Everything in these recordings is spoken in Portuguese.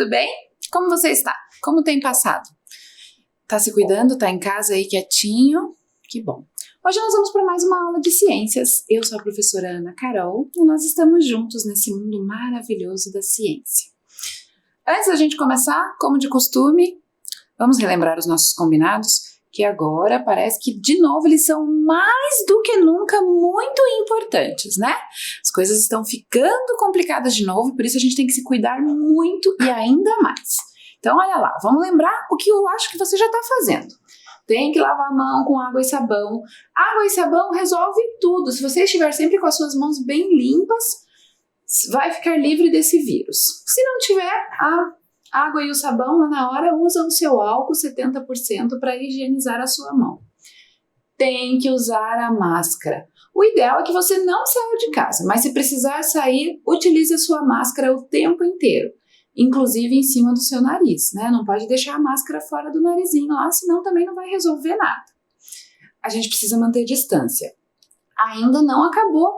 tudo bem? Como você está? Como tem passado? Tá se cuidando? Tá em casa aí quietinho? Que bom. Hoje nós vamos para mais uma aula de ciências. Eu sou a professora Ana Carol e nós estamos juntos nesse mundo maravilhoso da ciência. Antes da gente começar, como de costume, vamos relembrar os nossos combinados, que agora parece que de novo eles são mais do que nunca muito importantes, né? As coisas estão ficando complicadas de novo, por isso a gente tem que se cuidar muito e ainda mais. Então olha lá, vamos lembrar o que eu acho que você já está fazendo. Tem que lavar a mão com água e sabão. Água e sabão resolve tudo. Se você estiver sempre com as suas mãos bem limpas, vai ficar livre desse vírus. Se não tiver a água e o sabão lá na hora, usa o seu álcool 70% para higienizar a sua mão. Tem que usar a máscara. O ideal é que você não saia de casa, mas se precisar sair, utilize a sua máscara o tempo inteiro, inclusive em cima do seu nariz, né? Não pode deixar a máscara fora do narizinho lá, senão também não vai resolver nada. A gente precisa manter distância. Ainda não acabou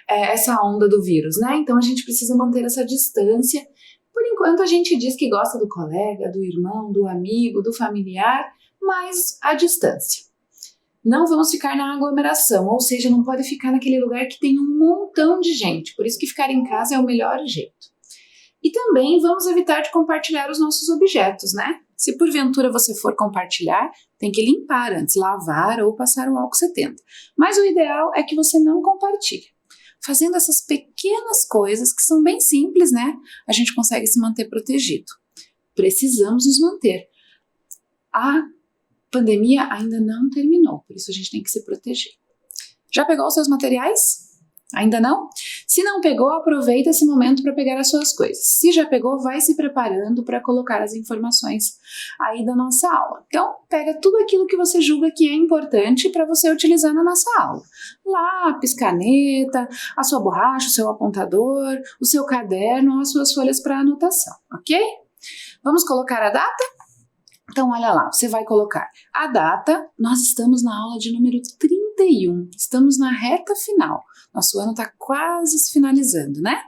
essa onda do vírus, né? Então a gente precisa manter essa distância. Por enquanto a gente diz que gosta do colega, do irmão, do amigo, do familiar, mas à distância. Não vamos ficar na aglomeração, ou seja, não pode ficar naquele lugar que tem um montão de gente, por isso que ficar em casa é o melhor jeito. E também vamos evitar de compartilhar os nossos objetos, né? Se porventura você for compartilhar, tem que limpar antes, lavar ou passar o álcool 70. Mas o ideal é que você não compartilhe. Fazendo essas pequenas coisas que são bem simples, né? A gente consegue se manter protegido. Precisamos nos manter. A pandemia ainda não terminou, por isso a gente tem que se proteger. Já pegou os seus materiais? Ainda não? Se não pegou, aproveita esse momento para pegar as suas coisas. Se já pegou, vai se preparando para colocar as informações aí da nossa aula. Então, pega tudo aquilo que você julga que é importante para você utilizar na nossa aula. Lápis, caneta, a sua borracha, o seu apontador, o seu caderno, as suas folhas para anotação, ok? Vamos colocar a data? Então, olha lá, você vai colocar a data. Nós estamos na aula de número 31, estamos na reta final. Nosso ano está quase se finalizando, né?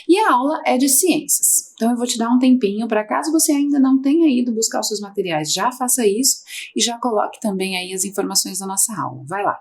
E a aula é de ciências. Então, eu vou te dar um tempinho para caso você ainda não tenha ido buscar os seus materiais, já faça isso e já coloque também aí as informações da nossa aula. Vai lá!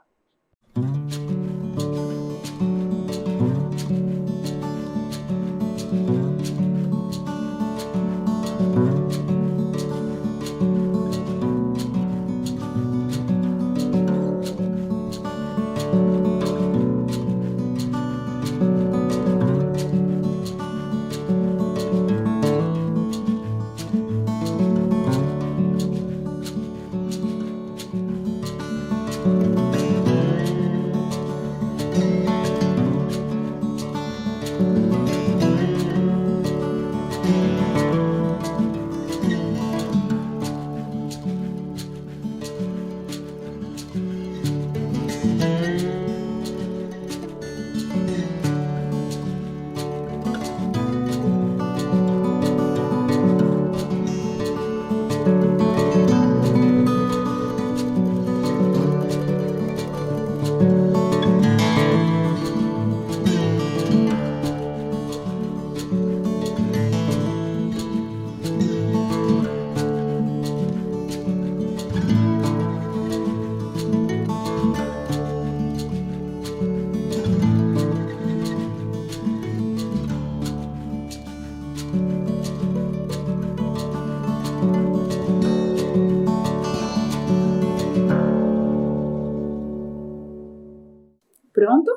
Pronto?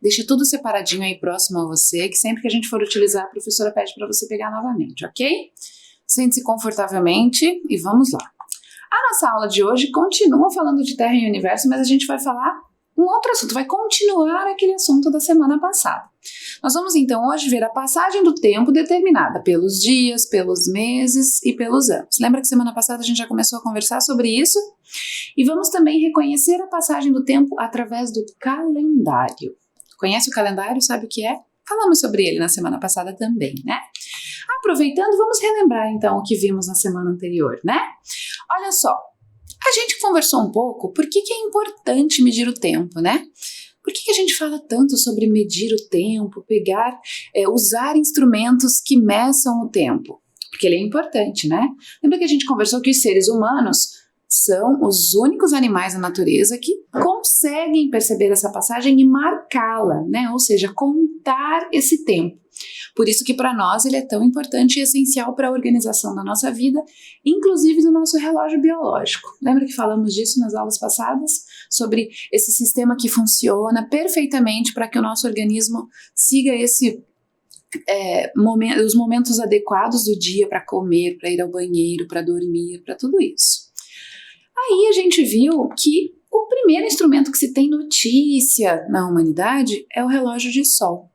Deixa tudo separadinho aí próximo a você, que sempre que a gente for utilizar, a professora pede para você pegar novamente, ok? Sente-se confortavelmente e vamos lá. A nossa aula de hoje continua falando de Terra e Universo, mas a gente vai falar um outro assunto, vai continuar aquele assunto da semana passada. Nós vamos então hoje ver a passagem do tempo determinada pelos dias, pelos meses e pelos anos. Lembra que semana passada a gente já começou a conversar sobre isso? E vamos também reconhecer a passagem do tempo através do calendário. Conhece o calendário? Sabe o que é? Falamos sobre ele na semana passada também, né? Aproveitando, vamos relembrar então o que vimos na semana anterior, né? Olha só, a gente conversou um pouco por que é importante medir o tempo, né? Por que a gente fala tanto sobre medir o tempo, usar instrumentos que meçam o tempo? porque ele é importante, né? Lembra que a gente conversou que os seres humanos são os únicos animais da natureza que conseguem perceber essa passagem e marcá-la, né? Ou seja, contar esse tempo. Por isso que para nós ele é tão importante e essencial para a organização da nossa vida, inclusive do nosso relógio biológico. Lembra que falamos disso nas aulas passadas? Sobre esse sistema que funciona perfeitamente para que o nosso organismo siga os momentos adequados do dia para comer, para ir ao banheiro, para dormir, para tudo isso. Aí a gente viu que o primeiro instrumento que se tem notícia na humanidade é o relógio de sol,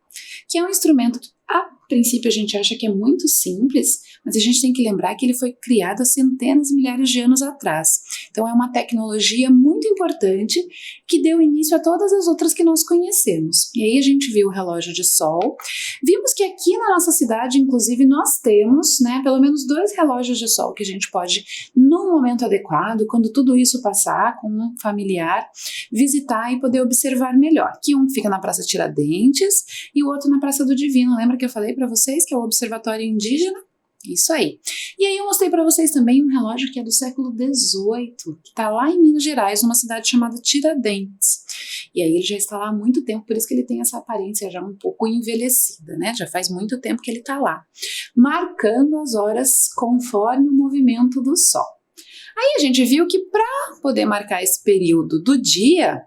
que é um instrumento que a princípio a gente acha que é muito simples, mas a gente tem que lembrar que ele foi criado há centenas e milhares de anos atrás. Então é uma tecnologia muito importante que deu início a todas as outras que nós conhecemos. E aí a gente viu o relógio de sol, vimos que aqui na nossa cidade, inclusive, nós temos, né, pelo menos 2 relógios de sol que a gente pode, no momento adequado, quando tudo isso passar com um familiar, visitar e poder observar melhor. Que um fica na Praça Tiradentes e o outro na Praça do Divino. Lembra que eu falei para vocês que é o Observatório Indígena? Isso aí. E aí eu mostrei para vocês também um relógio que é do século XVIII, que está lá em Minas Gerais, numa cidade chamada Tiradentes. E aí ele já está lá há muito tempo, por isso que ele tem essa aparência já um pouco envelhecida, né? Já faz muito tempo que ele está lá, marcando as horas conforme o movimento do sol. Aí a gente viu que para poder marcar esse período do dia,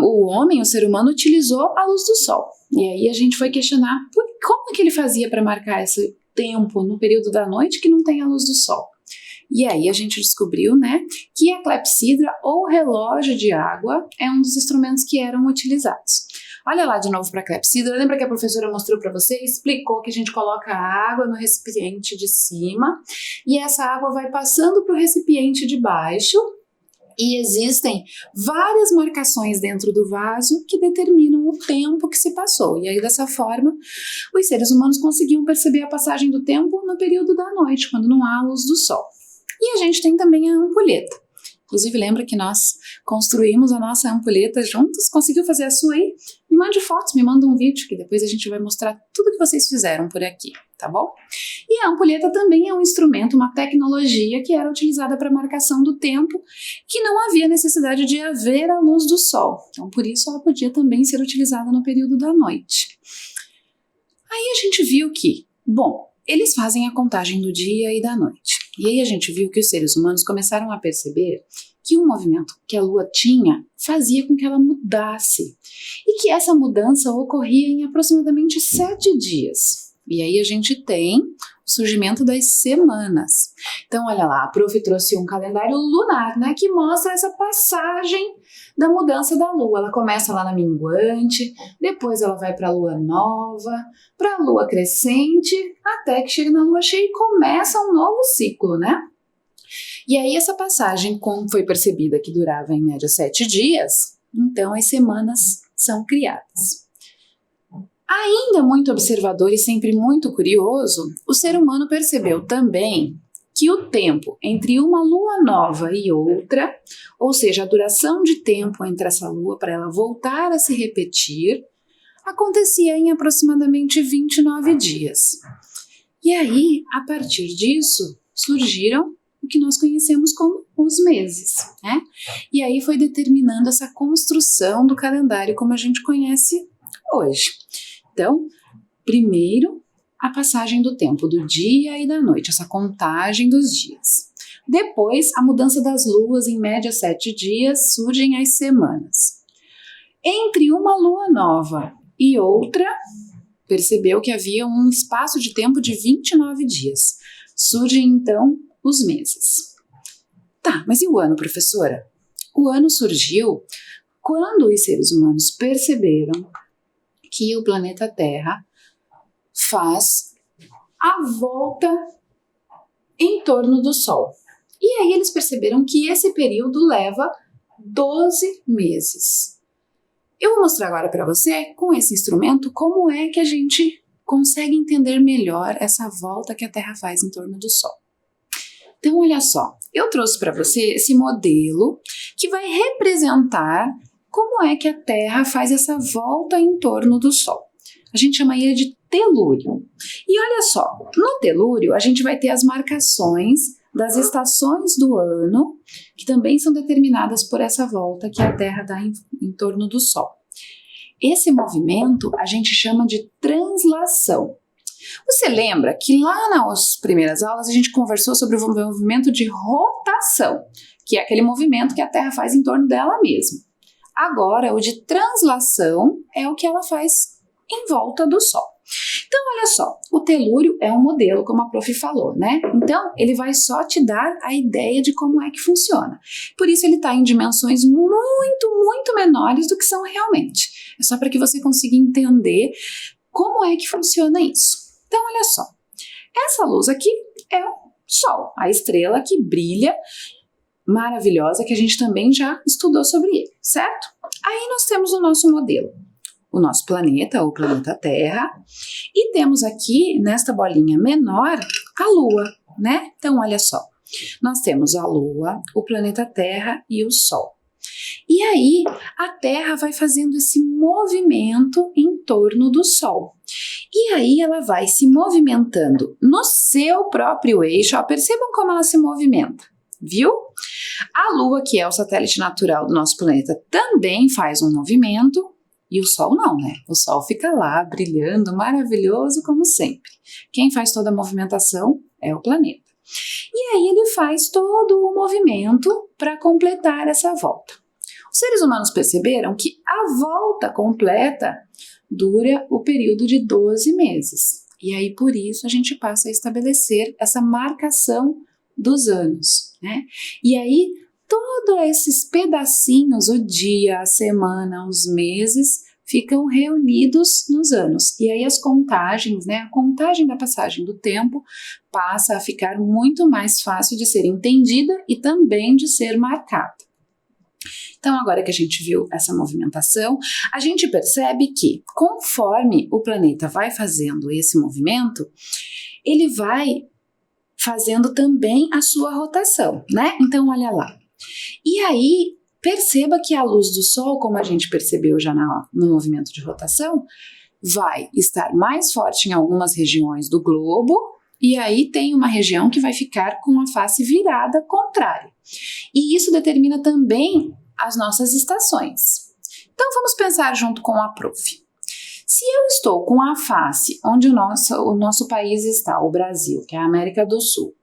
o homem, o ser humano, utilizou a luz do sol. E aí a gente foi questionar como que ele fazia para marcar esse tempo no período da noite que não tem a luz do sol. E aí a gente descobriu, né, que a clepsidra ou relógio de água é um dos instrumentos que eram utilizados. Olha lá de novo para a clepsidra. Lembra que a professora mostrou para você? Explicou que a gente coloca a água no recipiente de cima e essa água vai passando para o recipiente de baixo. E existem várias marcações dentro do vaso que determinam o tempo que se passou. E aí, dessa forma, os seres humanos conseguiam perceber a passagem do tempo no período da noite, quando não há luz do sol. E a gente tem também a ampulheta. Inclusive, lembra que nós construímos a nossa ampulheta juntos? Conseguiu fazer a sua aí? Me mande fotos, me manda um vídeo, que depois a gente vai mostrar tudo que vocês fizeram por aqui, tá bom? E a ampulheta também é um instrumento, uma tecnologia que era utilizada para marcação do tempo, que não havia necessidade de haver a luz do sol. Então, por isso, ela podia também ser utilizada no período da noite. Aí a gente viu que, bom, eles fazem a contagem do dia e da noite. E aí a gente viu que os seres humanos começaram a perceber que o movimento que a Lua tinha fazia com que ela mudasse. E que essa mudança ocorria em aproximadamente 7 dias. E aí a gente tem o surgimento das semanas. Então, olha lá, a prof trouxe um calendário lunar, né, que mostra essa passagem da mudança da Lua. Ela começa lá na minguante, depois ela vai para a Lua nova, para a Lua crescente, até que chega na Lua cheia e começa um novo ciclo, né? E aí essa passagem, como foi percebida que durava em média 7 dias, então as semanas são criadas. Ainda muito observador e sempre muito curioso, o ser humano percebeu também que o tempo entre uma lua nova e outra, ou seja, a duração de tempo entre essa lua para ela voltar a se repetir, acontecia em aproximadamente 29 dias. E aí, a partir disso, surgiram o que nós conhecemos como os meses, né? E aí foi determinando essa construção do calendário como a gente conhece hoje. Então, primeiro, a passagem do tempo do dia e da noite, essa contagem dos dias. Depois, a mudança das luas, em média 7 dias, surgem as semanas. Entre uma lua nova e outra, percebeu que havia um espaço de tempo de 29 dias. Surgem, então, os meses. Tá, mas e o ano, professora? O ano surgiu quando os seres humanos perceberam que o planeta Terra faz a volta em torno do Sol. E aí eles perceberam que esse período leva 12 meses. Eu vou mostrar agora para você, com esse instrumento, como é que a gente consegue entender melhor essa volta que a Terra faz em torno do Sol. Então, olha só, eu trouxe para você esse modelo que vai representar como é que a Terra faz essa volta em torno do Sol. A gente chama ele de telúrio. E olha só, no telúrio a gente vai ter as marcações das estações do ano, que também são determinadas por essa volta que a Terra dá em torno do Sol. Esse movimento a gente chama de translação. Você lembra que lá nas primeiras aulas a gente conversou sobre o movimento de rotação, que é aquele movimento que a Terra faz em torno dela mesma. Agora, o de translação é o que ela faz em volta do Sol. Então, olha só, o telúrio é um modelo, como a prof falou, né? Então, ele vai só te dar a ideia de como é que funciona. Por isso, ele está em dimensões muito menores do que são realmente. É só para que você consiga entender como é que funciona isso. Então, olha só, essa luz aqui é o Sol, a estrela que brilha, maravilhosa, que a gente também já estudou sobre ele, certo? Aí nós temos o nosso modelo. O nosso planeta, o planeta Terra, e temos aqui, nesta bolinha menor, a Lua, né? Então, olha só, nós temos a Lua, o planeta Terra e o Sol. E aí, a Terra vai fazendo esse movimento em torno do Sol. E aí, ela vai se movimentando no seu próprio eixo. Ó, percebam como ela se movimenta, viu? A Lua, que é o satélite natural do nosso planeta, também faz um movimento. E o Sol não, né? O Sol fica lá, brilhando, maravilhoso como sempre. Quem faz toda a movimentação é o planeta. E aí ele faz todo o movimento para completar essa volta. Os seres humanos perceberam que a volta completa dura o período de 12 meses. E aí por isso a gente passa a estabelecer essa marcação dos anos, né? E aí todos esses pedacinhos, o dia, a semana, os meses, ficam reunidos nos anos. E aí as contagens, né, a contagem da passagem do tempo passa a ficar muito mais fácil de ser entendida e também de ser marcada. Então, agora que a gente viu essa movimentação, a gente percebe que, conforme o planeta vai fazendo esse movimento, ele vai fazendo também a sua rotação, né? Então, olha lá. E aí, perceba que a luz do Sol, como a gente percebeu já no movimento de rotação, vai estar mais forte em algumas regiões do globo, e aí tem uma região que vai ficar com a face virada contrária. E isso determina também as nossas estações. Então, vamos pensar junto com a prof. Se eu estou com a face onde o nosso país está, o Brasil, que é a América do Sul,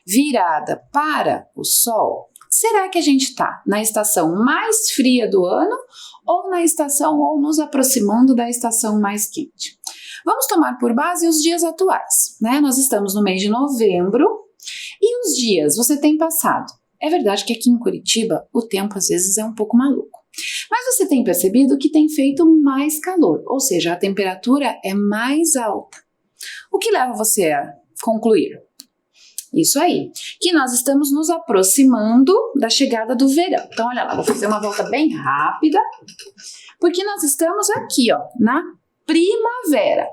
virada para o Sol, será que a gente está na estação mais fria do ano ou na estação ou nos aproximando da estação mais quente? Vamos tomar por base os dias atuais, né? Nós estamos no mês de novembro e os dias você tem passado. É verdade que aqui em Curitiba o tempo às vezes é um pouco maluco, mas você tem percebido que tem feito mais calor, ou seja, a temperatura é mais alta. O que leva você a concluir? Isso aí, que nós estamos nos aproximando da chegada do verão. Então, olha lá, vou fazer uma volta bem rápida, porque nós estamos aqui, ó, na primavera.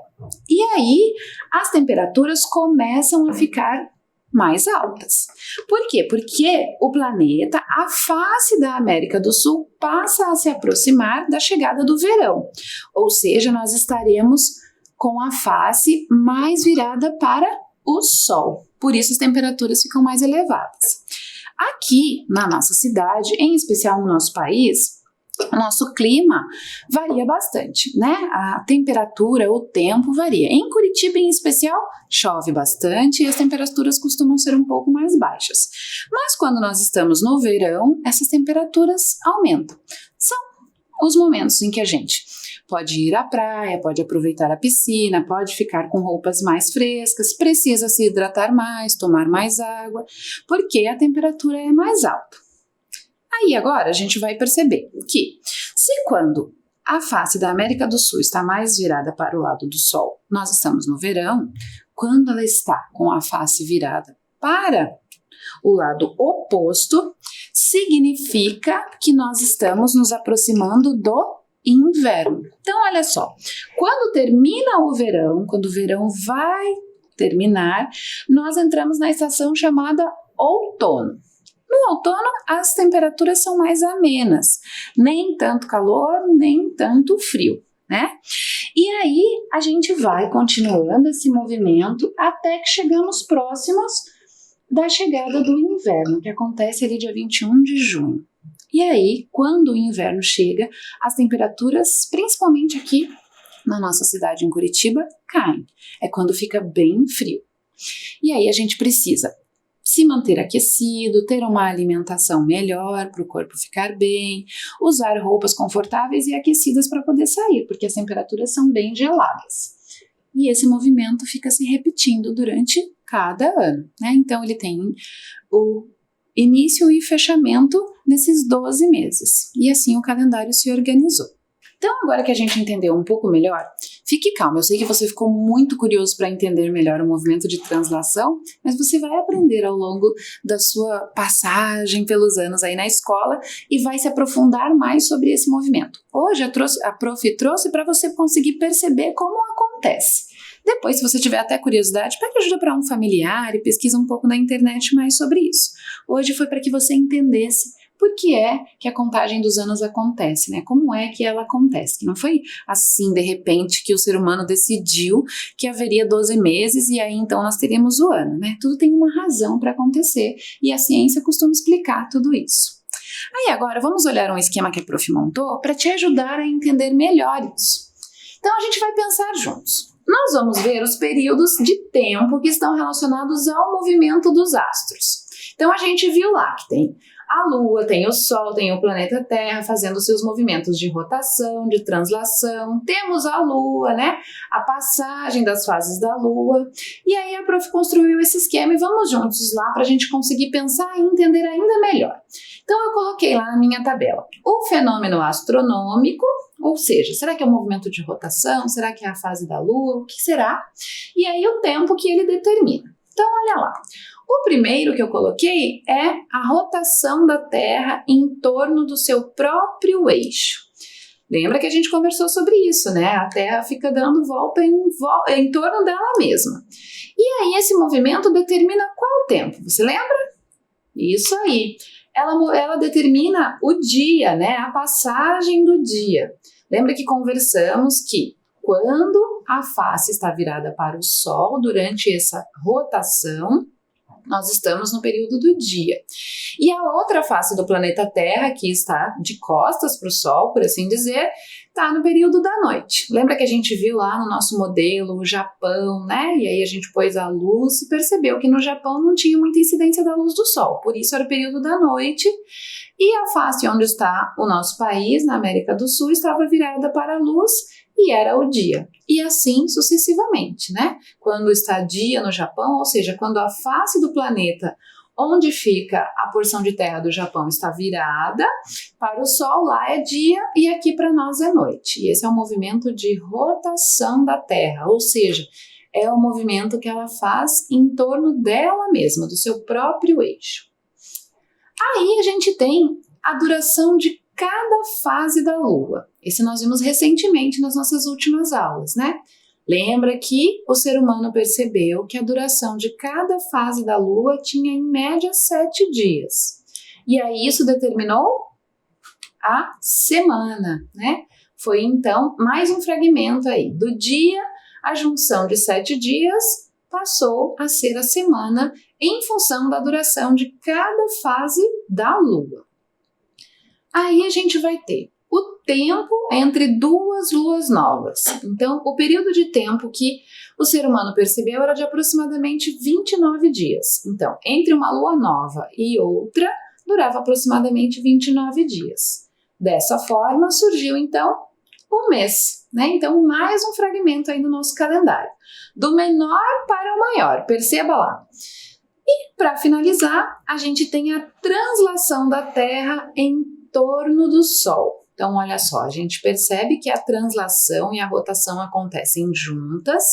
E aí, as temperaturas começam a ficar mais altas. Por quê? Porque o planeta, a face da América do Sul, passa a se aproximar da chegada do verão. Ou seja, nós estaremos com a face mais virada para o Sol. Por isso as temperaturas ficam mais elevadas. Aqui na nossa cidade, em especial no nosso país, o nosso clima varia bastante, né? A temperatura, o tempo varia. Em Curitiba, em especial, chove bastante e as temperaturas costumam ser um pouco mais baixas. Mas quando nós estamos no verão, essas temperaturas aumentam. São os momentos em que a gente pode ir à praia, pode aproveitar a piscina, pode ficar com roupas mais frescas, precisa se hidratar mais, tomar mais água, porque a temperatura é mais alta. Aí agora a gente vai perceber que se quando a face da América do Sul está mais virada para o lado do Sol, nós estamos no verão, quando ela está com a face virada para o lado oposto, significa que nós estamos nos aproximando do inverno. Então, olha só, quando termina o verão, quando o verão vai terminar, nós entramos na estação chamada outono. No outono, as temperaturas são mais amenas, nem tanto calor, nem tanto frio. né? E aí a gente vai continuando esse movimento até que chegamos próximos da chegada do inverno, que acontece ali dia 21 de junho. E aí, quando o inverno chega, as temperaturas, principalmente aqui na nossa cidade em Curitiba, caem. É quando fica bem frio. E aí a gente precisa se manter aquecido, ter uma alimentação melhor para o corpo ficar bem, usar roupas confortáveis e aquecidas para poder sair, porque as temperaturas são bem geladas. E esse movimento fica se repetindo durante cada ano, né? Então ele tem o início e fechamento nesses 12 meses. E assim o calendário se organizou. Então, agora que a gente entendeu um pouco melhor, fique calmo. Eu sei que você ficou muito curioso para entender melhor o movimento de translação, mas você vai aprender ao longo da sua passagem pelos anos aí na escola e vai se aprofundar mais sobre esse movimento. Hoje a prof trouxe para você conseguir perceber como acontece. Depois, se você tiver até curiosidade, pede ajuda para um familiar e pesquisa um pouco na internet mais sobre isso. Hoje foi para que você entendesse por que é que a contagem dos anos acontece, né? Como é que ela acontece? Que não foi assim, de repente, que o ser humano decidiu que haveria 12 meses e aí então nós teríamos o ano, né? Tudo tem uma razão para acontecer e a ciência costuma explicar tudo isso. Aí agora vamos olhar um esquema que a prof montou para te ajudar a entender melhor isso. Então a gente vai pensar juntos. Nós vamos ver os períodos de tempo que estão relacionados ao movimento dos astros. Então a gente viu lá que tem a Lua, tem o Sol, tem o planeta Terra fazendo seus movimentos de rotação, de translação. Temos a Lua, né? A passagem das fases da Lua. E aí a prof construiu esse esquema e vamos juntos lá para a gente conseguir pensar e entender ainda melhor. Então eu coloquei lá na minha tabela o fenômeno astronômico, ou seja, será que é um movimento de rotação? Será que é a fase da Lua? O que será? E aí o tempo que ele determina. Então olha lá. O primeiro que eu coloquei é a rotação da Terra em torno do seu próprio eixo. Lembra que a gente conversou sobre isso, né? A Terra fica dando volta em torno dela mesma. E aí esse movimento determina qual tempo? Você lembra? Isso aí. Ela determina o dia, né? A passagem do dia. Lembra que conversamos que quando a face está virada para o Sol durante essa rotação, nós estamos no período do dia. E a outra face do planeta Terra, que está de costas para o Sol, por assim dizer, está no período da noite. Lembra que a gente viu lá no nosso modelo o Japão, né? E aí a gente pôs a luz e percebeu que no Japão não tinha muita incidência da luz do Sol, por isso era o período da noite. E a face onde está o nosso país, na América do Sul, estava virada para a luz e era o dia. E assim sucessivamente, né? Quando está dia no Japão, ou seja, quando a face do planeta onde fica a porção de terra do Japão está virada para o Sol, lá é dia e aqui para nós é noite. E esse é o movimento de rotação da Terra, ou seja, é o movimento que ela faz em torno dela mesma, do seu próprio eixo. Aí a gente tem a duração de cada fase da Lua. Esse nós vimos recentemente nas nossas últimas aulas, né? Lembra que o ser humano percebeu que a duração de cada fase da Lua tinha em média 7 dias. E aí isso determinou a semana, né? Foi então mais um fragmento aí. Do dia, a junção de 7 dias passou a ser a semana em função da duração de cada fase da Lua. Aí a gente vai ter o tempo entre duas luas novas. Então, o período de tempo que o ser humano percebeu era de aproximadamente 29 dias. Então, entre uma lua nova e outra, durava aproximadamente 29 dias. Dessa forma, surgiu então o mês, né? Então, mais um fragmento aí do nosso calendário. Do menor para o maior, perceba lá. E, para finalizar, a gente tem a translação da Terra em torno do Sol. Então, olha só, a gente percebe que a translação e a rotação acontecem juntas.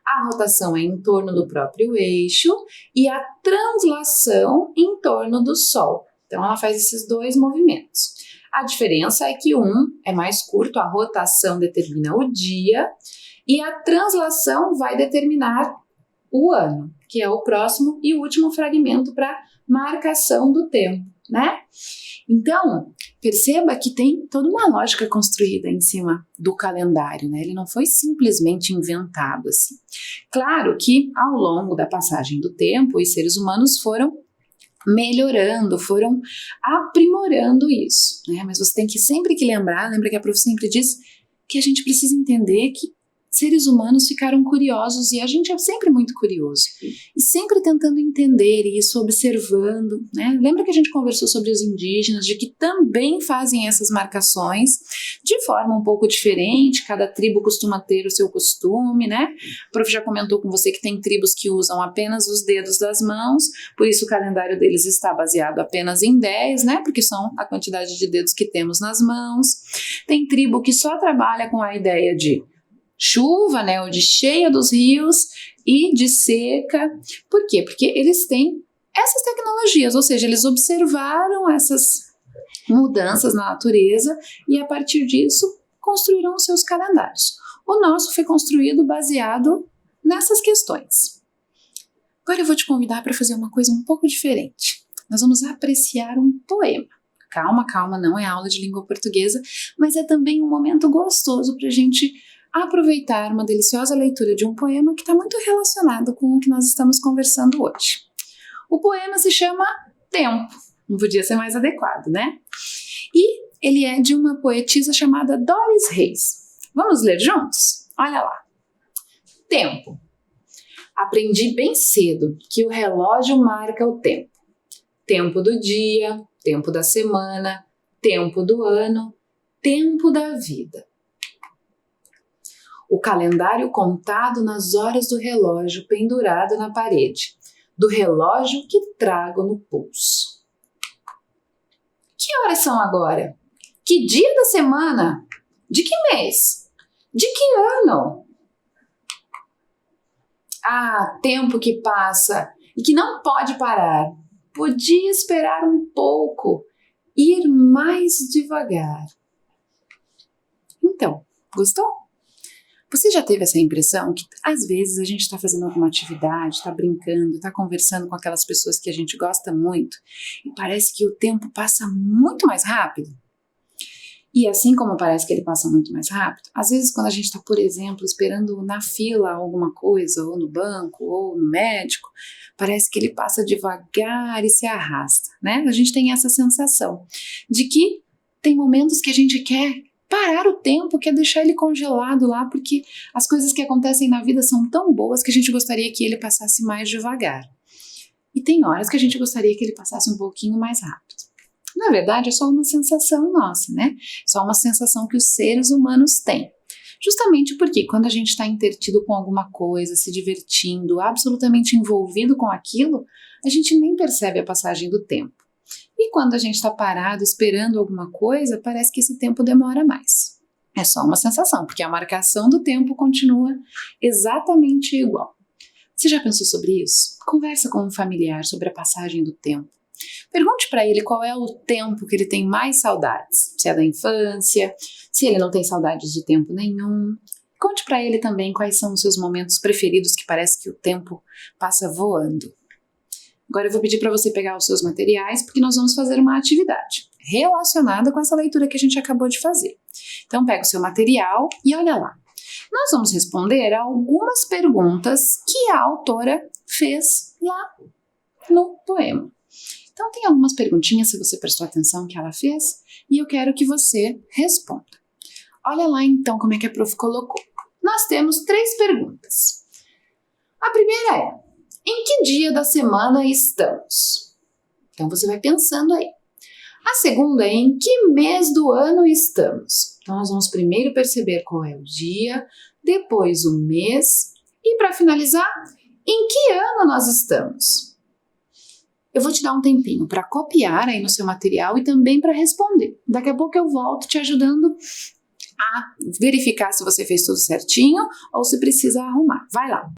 A rotação é em torno do próprio eixo e a translação em torno do Sol. Então, ela faz esses dois movimentos. A diferença é que um é mais curto, a rotação determina o dia e a translação vai determinar o ano, que é o próximo e último fragmento para marcação do tempo. né? Então, perceba que tem toda uma lógica construída em cima do calendário, né? Ele não foi simplesmente inventado assim. Claro que ao longo da passagem do tempo, os seres humanos foram melhorando, foram aprimorando isso, né? Mas você tem que sempre que lembra que a prof sempre diz que a gente precisa entender que seres humanos ficaram curiosos e a gente é sempre muito curioso e sempre tentando entender isso, observando, né? Lembra que a gente conversou sobre os indígenas, de que também fazem essas marcações de forma um pouco diferente, cada tribo costuma ter o seu costume, né? O prof já comentou com você que tem tribos que usam apenas os dedos das mãos, por isso o calendário deles está baseado apenas em 10, né? Porque são a quantidade de dedos que temos nas mãos. Tem tribo que só trabalha com a ideia de chuva, né, ou de cheia dos rios e de seca. Por quê? Porque eles têm essas tecnologias, ou seja, eles observaram essas mudanças na natureza e a partir disso construíram os seus calendários. O nosso foi construído baseado nessas questões. Agora eu vou te convidar para fazer uma coisa um pouco diferente. Nós vamos apreciar um poema. Calma, calma, não é aula de língua portuguesa, mas é também um momento gostoso para a gente aproveitar uma deliciosa leitura de um poema que está muito relacionado com o que nós estamos conversando hoje. O poema se chama Tempo, não podia ser mais adequado, né? E ele é de uma poetisa chamada Doris Reis. Vamos ler juntos? Olha lá. Tempo. Aprendi bem cedo que o relógio marca o tempo. Tempo do dia, tempo da semana, tempo do ano, tempo da vida. O calendário contado nas horas do relógio pendurado na parede, do relógio que trago no pulso. Que horas são agora? Que dia da semana? De que mês? De que ano? Ah, tempo que passa e que não pode parar. Podia esperar um pouco, ir mais devagar. Então, gostou? Você já teve essa impressão que às vezes a gente está fazendo alguma atividade, está brincando, está conversando com aquelas pessoas que a gente gosta muito e parece que o tempo passa muito mais rápido? E assim como parece que ele passa muito mais rápido, às vezes quando a gente está, por exemplo, esperando na fila alguma coisa, ou no banco, ou no médico, parece que ele passa devagar e se arrasta, né? A gente tem essa sensação de que tem momentos que a gente quer parar o tempo, quer deixar ele congelado lá, porque as coisas que acontecem na vida são tão boas que a gente gostaria que ele passasse mais devagar. E tem horas que a gente gostaria que ele passasse um pouquinho mais rápido. Na verdade, é só uma sensação nossa, né? Só uma sensação que os seres humanos têm. Justamente porque quando a gente está entretido com alguma coisa, se divertindo, absolutamente envolvido com aquilo, a gente nem percebe a passagem do tempo. E quando a gente está parado esperando alguma coisa, parece que esse tempo demora mais. É só uma sensação, porque a marcação do tempo continua exatamente igual. Você já pensou sobre isso? Conversa com um familiar sobre a passagem do tempo. Pergunte para ele qual é o tempo que ele tem mais saudades. Se é da infância, se ele não tem saudades de tempo nenhum. Conte para ele também quais são os seus momentos preferidos que parece que o tempo passa voando. Agora eu vou pedir para você pegar os seus materiais porque nós vamos fazer uma atividade relacionada com essa leitura que a gente acabou de fazer. Então pega o seu material e olha lá. Nós vamos responder a algumas perguntas que a autora fez lá no poema. Então tem algumas perguntinhas, se você prestou atenção, que ela fez, e eu quero que você responda. Olha lá então como é que a prof colocou. Nós temos 3 perguntas. A primeira é: em que dia da semana estamos? Então você vai pensando aí. A segunda é: em que mês do ano estamos? Então nós vamos primeiro perceber qual é o dia, depois o mês e para finalizar, em que ano nós estamos? Eu vou te dar um tempinho para copiar aí no seu material e também para responder. Daqui a pouco eu volto te ajudando a verificar se você fez tudo certinho ou se precisa arrumar. Vai lá!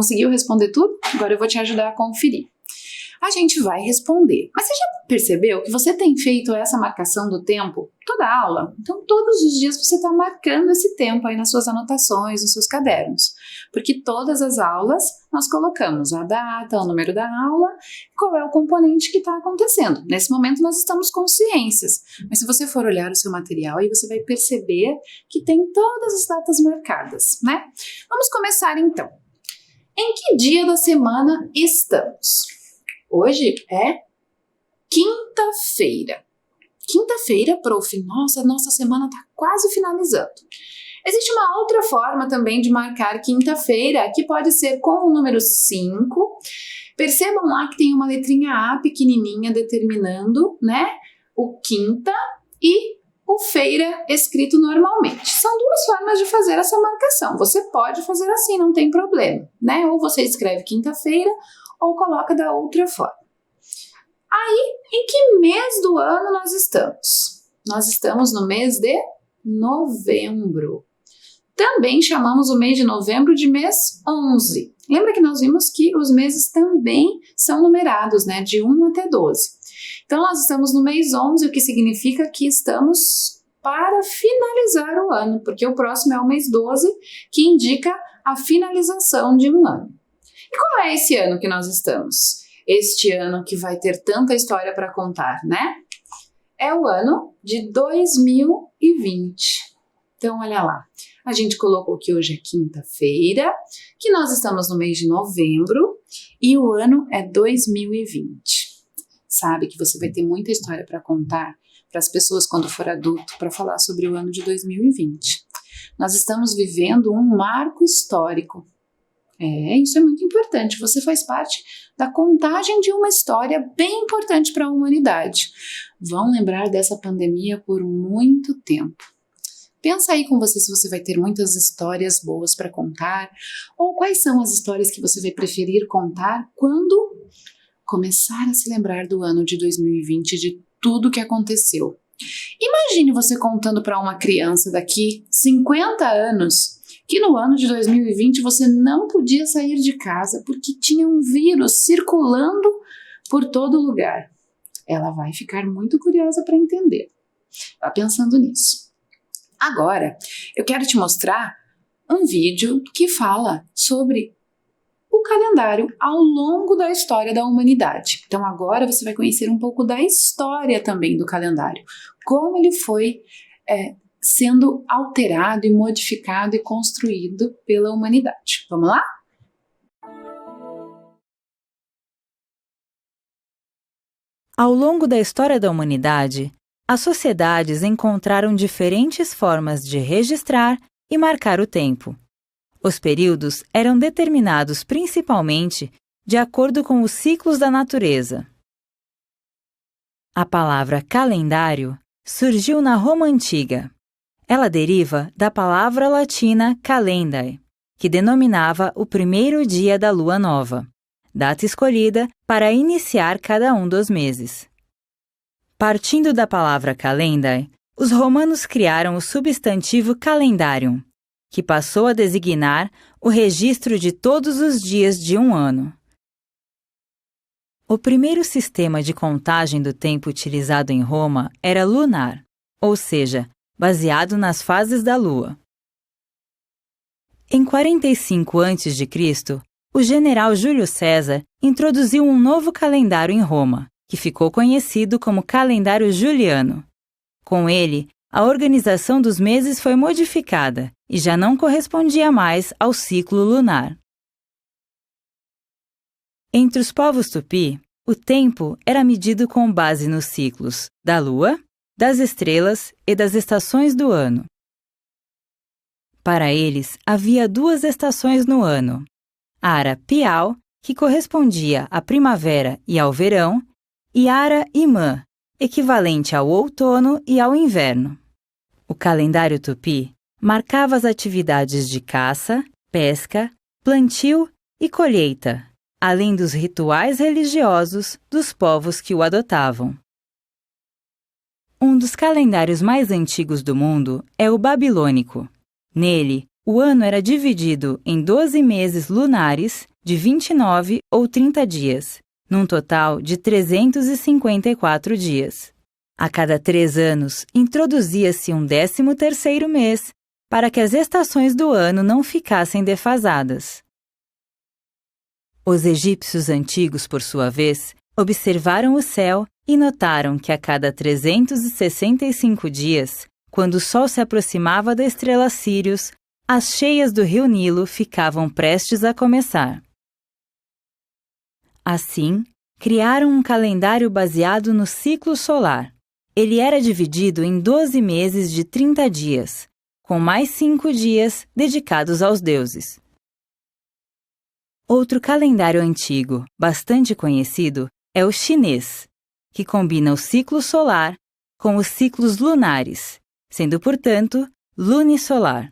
Conseguiu responder tudo? Agora eu vou te ajudar a conferir. A gente vai responder. Mas você já percebeu que você tem feito essa marcação do tempo toda a aula? Então, todos os dias você está marcando esse tempo aí nas suas anotações, nos seus cadernos. Porque todas as aulas nós colocamos a data, o número da aula, qual é o componente que está acontecendo. Nesse momento nós estamos com ciências, mas se você for olhar o seu material, aí você vai perceber que tem todas as datas marcadas, né? Vamos começar então. Em que dia da semana estamos? Hoje é quinta-feira. Quinta-feira, prof. Nossa semana está quase finalizando. Existe uma outra forma também de marcar quinta-feira, que pode ser com o número 5. Percebam lá que tem uma letrinha A pequenininha determinando, né, o quinta e o feira escrito normalmente. São duas formas de fazer essa marcação. Você pode fazer assim, não tem problema, né? Ou você escreve quinta-feira ou coloca da outra forma. Aí, em que mês do ano nós estamos? Nós estamos no mês de novembro. Também chamamos o mês de novembro de mês 11. Lembra que nós vimos que os meses também são numerados, né? De 1 até 12. Então, nós estamos no mês 11, o que significa que estamos para finalizar o ano, porque o próximo é o mês 12, que indica a finalização de um ano. E qual é esse ano que nós estamos? Este ano que vai ter tanta história para contar, né? É o ano de 2020. Então, olha lá. A gente colocou que hoje é quinta-feira, que nós estamos no mês de novembro e o ano é 2020. Sabe que você vai ter muita história para contar para as pessoas quando for adulto para falar sobre o ano de 2020. Nós estamos vivendo um marco histórico. Isso é muito importante. Você faz parte da contagem de uma história bem importante para a humanidade. Vão lembrar dessa pandemia por muito tempo. Pensa aí com você se você vai ter muitas histórias boas para contar ou quais são as histórias que você vai preferir contar quando começar a se lembrar do ano de 2020, de tudo que aconteceu. Imagine você contando para uma criança daqui 50 anos que no ano de 2020 você não podia sair de casa porque tinha um vírus circulando por todo lugar. Ela vai ficar muito curiosa para entender. Vá pensando nisso. Agora, eu quero te mostrar um vídeo que fala sobre o calendário ao longo da história da humanidade. Então agora você vai conhecer um pouco da história também do calendário, como ele foi sendo alterado e modificado e construído pela humanidade. Vamos lá? Ao longo da história da humanidade, as sociedades encontraram diferentes formas de registrar e marcar o tempo. Os períodos eram determinados principalmente de acordo com os ciclos da natureza. A palavra calendário surgiu na Roma Antiga. Ela deriva da palavra latina calendae, que denominava o primeiro dia da lua nova, data escolhida para iniciar cada um dos meses. Partindo da palavra calendae, os romanos criaram o substantivo calendarium, que passou a designar o registro de todos os dias de um ano. O primeiro sistema de contagem do tempo utilizado em Roma era lunar, ou seja, baseado nas fases da lua. Em 45 a.C., o general Júlio César introduziu um novo calendário em Roma, que ficou conhecido como calendário juliano. Com ele, a organização dos meses foi modificada e já não correspondia mais ao ciclo lunar. Entre os povos tupi, o tempo era medido com base nos ciclos da lua, das estrelas e das estações do ano. Para eles, havia 2 estações no ano: Ara Piau, que correspondia à primavera e ao verão, e Ara Imã, equivalente ao outono e ao inverno. O calendário tupi marcava as atividades de caça, pesca, plantio e colheita, além dos rituais religiosos dos povos que o adotavam. Um dos calendários mais antigos do mundo é o babilônico. Nele, o ano era dividido em 12 meses lunares de 29 ou 30 dias, num total de 354 dias. A cada 3 anos, introduzia-se um 13º mês para que as estações do ano não ficassem defasadas. Os egípcios antigos, por sua vez, observaram o céu e notaram que a cada 365 dias, quando o Sol se aproximava da estrela Sírius, as cheias do rio Nilo ficavam prestes a começar. Assim, criaram um calendário baseado no ciclo solar. Ele era dividido em 12 meses de 30 dias, com mais 5 dias dedicados aos deuses. Outro calendário antigo, bastante conhecido, é o chinês, que combina o ciclo solar com os ciclos lunares, sendo, portanto, lunisolar.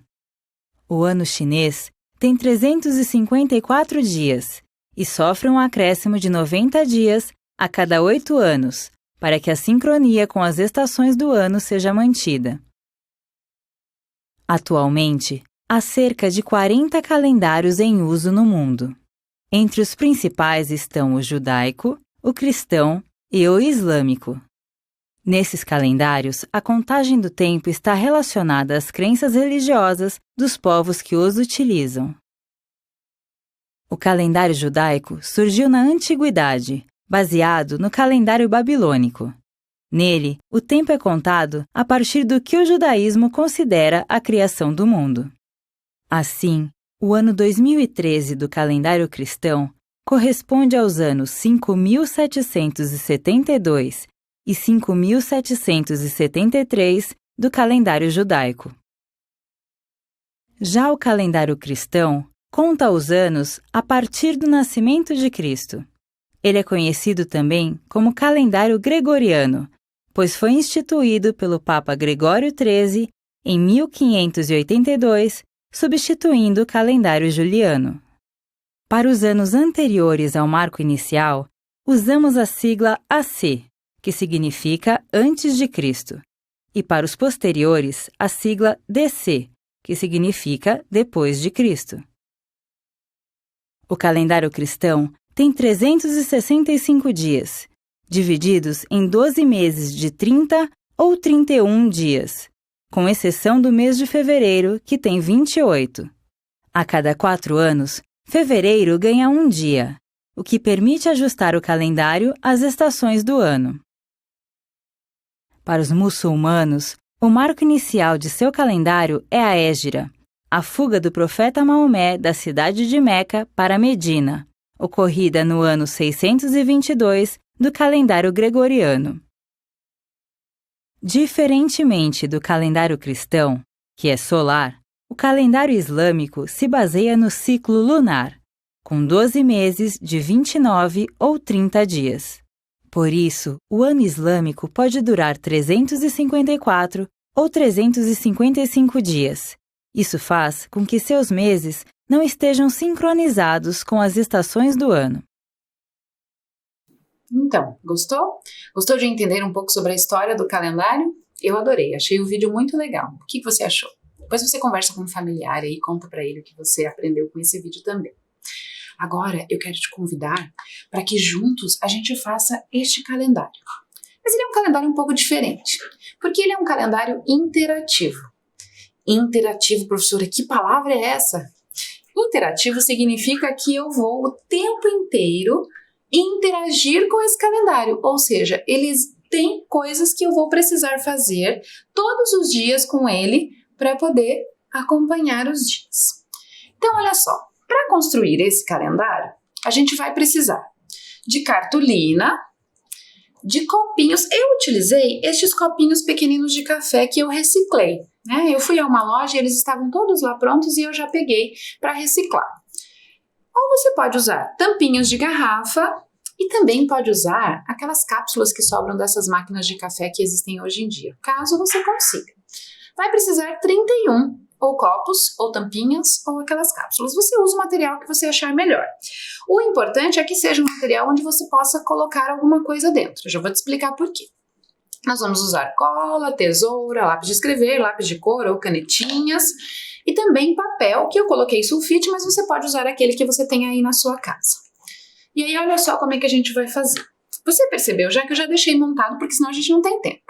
O ano chinês tem 354 dias e sofre um acréscimo de 90 dias a cada 8 anos, para que a sincronia com as estações do ano seja mantida. Atualmente, há cerca de 40 calendários em uso no mundo. Entre os principais estão o judaico, o cristão e o islâmico. Nesses calendários, a contagem do tempo está relacionada às crenças religiosas dos povos que os utilizam. O calendário judaico surgiu na antiguidade, baseado no calendário babilônico. Nele, o tempo é contado a partir do que o judaísmo considera a criação do mundo. Assim, o ano 2013 do calendário cristão corresponde aos anos 5.772 e 5.773 do calendário judaico. Já o calendário cristão conta os anos a partir do nascimento de Cristo. Ele é conhecido também como calendário gregoriano, pois foi instituído pelo Papa Gregório XIII em 1582, substituindo o calendário juliano. Para os anos anteriores ao marco inicial, usamos a sigla AC, que significa antes de Cristo, e para os posteriores, a sigla DC, que significa depois de Cristo. O calendário cristão tem 365 dias, divididos em 12 meses de 30 ou 31 dias, com exceção do mês de fevereiro, que tem 28. A cada 4 anos, fevereiro ganha um dia, o que permite ajustar o calendário às estações do ano. Para os muçulmanos, o marco inicial de seu calendário é a Hégira, a fuga do profeta Maomé da cidade de Meca para Medina, ocorrida no ano 622 do calendário gregoriano. Diferentemente do calendário cristão, que é solar, o calendário islâmico se baseia no ciclo lunar, com 12 meses de 29 ou 30 dias. Por isso, o ano islâmico pode durar 354 ou 355 dias. Isso faz com que seus meses não estejam sincronizados com as estações do ano. Então, gostou? Gostou de entender um pouco sobre a história do calendário? Eu adorei, achei o vídeo muito legal. O que você achou? Depois você conversa com um familiar e conta para ele o que você aprendeu com esse vídeo também. Agora eu quero te convidar para que juntos a gente faça este calendário. Mas ele é um calendário um pouco diferente, porque ele é um calendário interativo. Interativo, professora, que palavra é essa? Interativo significa que eu vou o tempo inteiro interagir com esse calendário, ou seja, eles têm coisas que eu vou precisar fazer todos os dias com ele para poder acompanhar os dias. Então, olha só, para construir esse calendário, a gente vai precisar de cartolina, de copinhos. Eu utilizei estes copinhos pequeninos de café que eu reciclei, né? Eu fui a uma loja e eles estavam todos lá prontos e eu já peguei para reciclar. Ou você pode usar tampinhas de garrafa e também pode usar aquelas cápsulas que sobram dessas máquinas de café que existem hoje em dia, caso você consiga. Vai precisar 31 ou copos, ou tampinhas, ou aquelas cápsulas. Você usa o material que você achar melhor. O importante é que seja um material onde você possa colocar alguma coisa dentro. Eu já vou te explicar por quê. Nós vamos usar cola, tesoura, lápis de escrever, lápis de cor ou canetinhas e também papel, que eu coloquei sulfite, mas você pode usar aquele que você tem aí na sua casa. E aí, olha só como é que a gente vai fazer. Você percebeu já que eu já deixei montado, porque senão a gente não tem tempo.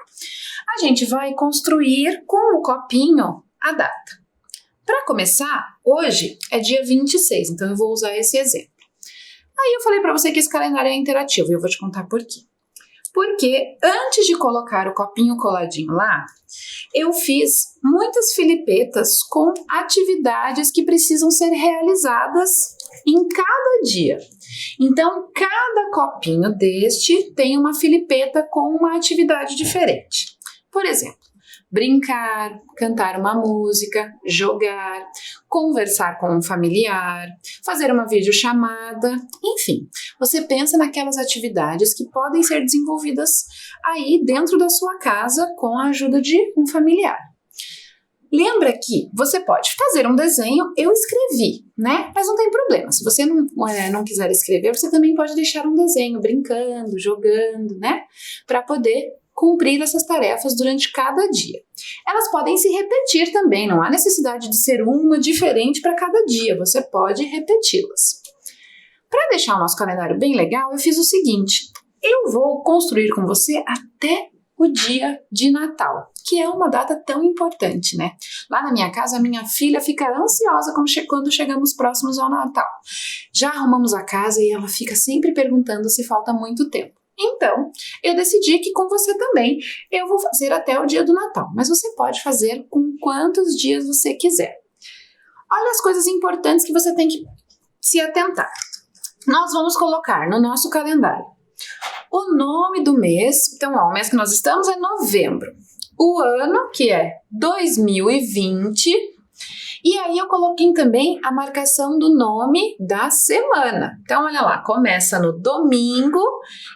A gente vai construir com o copinho a data. Para começar, hoje é dia 26, então eu vou usar esse exemplo. Aí eu falei para você que esse calendário é interativo e eu vou te contar por quê. Porque antes de colocar o copinho coladinho lá, eu fiz muitas filipetas com atividades que precisam ser realizadas em cada dia. Então, cada copinho deste tem uma filipeta com uma atividade diferente. Por exemplo, brincar, cantar uma música, jogar, conversar com um familiar, fazer uma videochamada, enfim. Você pensa naquelas atividades que podem ser desenvolvidas aí dentro da sua casa com a ajuda de um familiar. Lembra que você pode fazer um desenho, eu escrevi, né? Mas não tem problema, se você não quiser escrever, você também pode deixar um desenho, brincando, jogando, né? Para poder cumprir essas tarefas durante cada dia. Elas podem se repetir também, não há necessidade de ser uma diferente para cada dia, você pode repeti-las. Para deixar o nosso calendário bem legal, eu fiz o seguinte, eu vou construir com você até o dia de Natal, que é uma data tão importante, né? Lá na minha casa, a minha filha fica ansiosa quando chegamos próximos ao Natal. Já arrumamos a casa e ela fica sempre perguntando se falta muito tempo. Então, eu decidi que com você também eu vou fazer até o dia do Natal, mas você pode fazer com quantos dias você quiser. Olha as coisas importantes que você tem que se atentar. Nós vamos colocar no nosso calendário o nome do mês, então o mês que nós estamos é novembro, o ano que é 2020, e aí eu coloquei também a marcação do nome da semana. Então olha lá, começa no domingo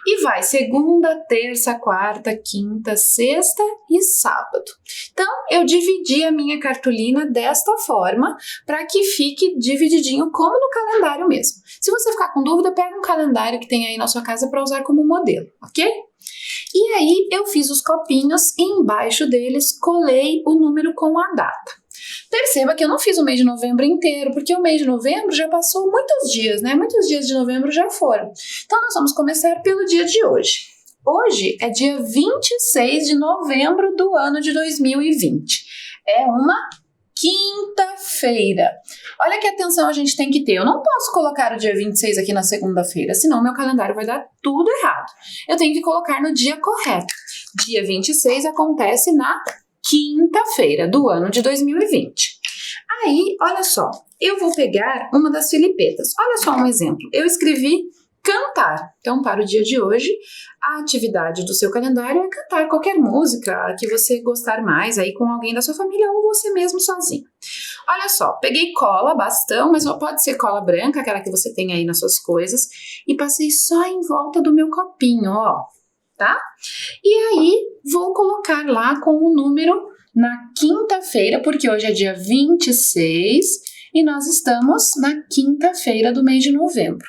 e vai segunda, terça, quarta, quinta, sexta e sábado. Então eu dividi a minha cartolina desta forma para que fique divididinho como no calendário mesmo. Se você ficar com dúvida, pega um calendário que tem aí na sua casa para usar como modelo, ok? E aí eu fiz os copinhos e embaixo deles colei o número com a data. Perceba que eu não fiz o mês de novembro inteiro, porque o mês de novembro já passou muitos dias, né? Muitos dias de novembro já foram. Então nós vamos começar pelo dia de hoje. Hoje é dia 26 de novembro do ano de 2020. É uma quinta-feira. Olha que atenção a gente tem que ter. Eu não posso colocar o dia 26 aqui na segunda-feira, senão meu calendário vai dar tudo errado. Eu tenho que colocar no dia correto. Dia 26 acontece na quinta-feira do ano de 2020. Aí, olha só, eu vou pegar uma das filipetas. Olha só um exemplo. Eu escrevi cantar. Então, para o dia de hoje, a atividade do seu calendário é cantar qualquer música que você gostar mais aí com alguém da sua família ou você mesmo sozinho. Olha só, peguei cola, bastão, mas pode ser cola branca, aquela que você tem aí nas suas coisas, e passei só em volta do meu copinho, ó, tá? E aí, vou colocar lá com o número na quinta-feira, porque hoje é dia 26 e nós estamos na quinta-feira do mês de novembro.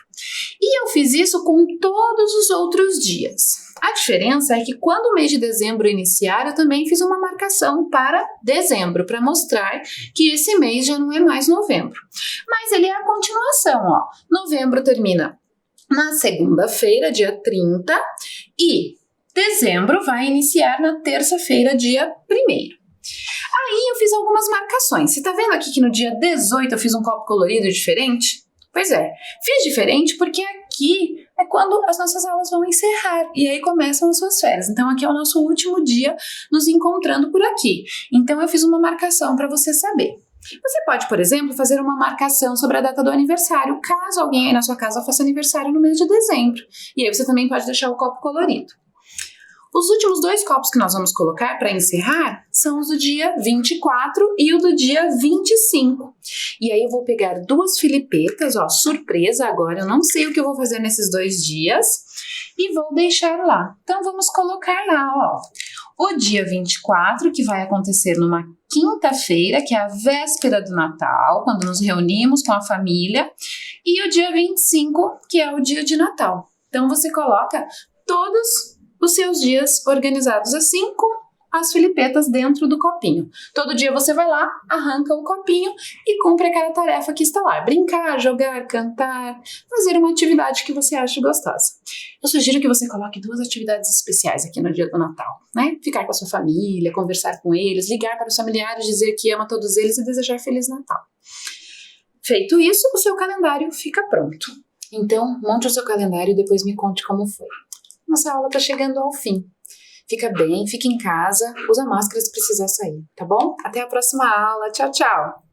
E eu fiz isso com todos os outros dias. A diferença é que quando o mês de dezembro iniciar, eu também fiz uma marcação para dezembro, para mostrar que esse mês já não é mais novembro. Mas ele é a continuação, ó. Novembro termina na segunda-feira, dia 30, e dezembro vai iniciar na terça-feira, dia 1º. Aí eu fiz algumas marcações. Você tá vendo aqui que no dia 18 eu fiz um copo colorido diferente? Pois é, fiz diferente porque aqui é quando as nossas aulas vão encerrar e aí começam as suas férias. Então aqui é o nosso último dia nos encontrando por aqui. Então eu fiz uma marcação para você saber. Você pode, por exemplo, fazer uma marcação sobre a data do aniversário, caso alguém aí na sua casa faça aniversário no mês de dezembro. E aí você também pode deixar o copo colorido. Os últimos 2 copos que nós vamos colocar para encerrar são os do dia 24 e o do dia 25. E aí eu vou pegar 2 filipetas, ó, surpresa agora, eu não sei o que eu vou fazer nesses 2 dias e vou deixar lá. Então vamos colocar lá, ó, o dia 24, que vai acontecer numa quinta-feira, que é a véspera do Natal, quando nos reunimos com a família, e o dia 25, que é o dia de Natal. Então você coloca todos os seus dias organizados assim com as filipetas dentro do copinho. Todo dia você vai lá, arranca o copinho e cumpre aquela tarefa que está lá. Brincar, jogar, cantar, fazer uma atividade que você acha gostosa. Eu sugiro que você coloque 2 atividades especiais aqui no dia do Natal, né? Ficar com a sua família, conversar com eles, ligar para os familiares, dizer que ama todos eles e desejar Feliz Natal. Feito isso, o seu calendário fica pronto. Então, monte o seu calendário e depois me conte como foi. Nossa aula está chegando ao fim. Fica bem, fica em casa, usa máscara se precisar sair, tá bom? Até a próxima aula. Tchau, tchau!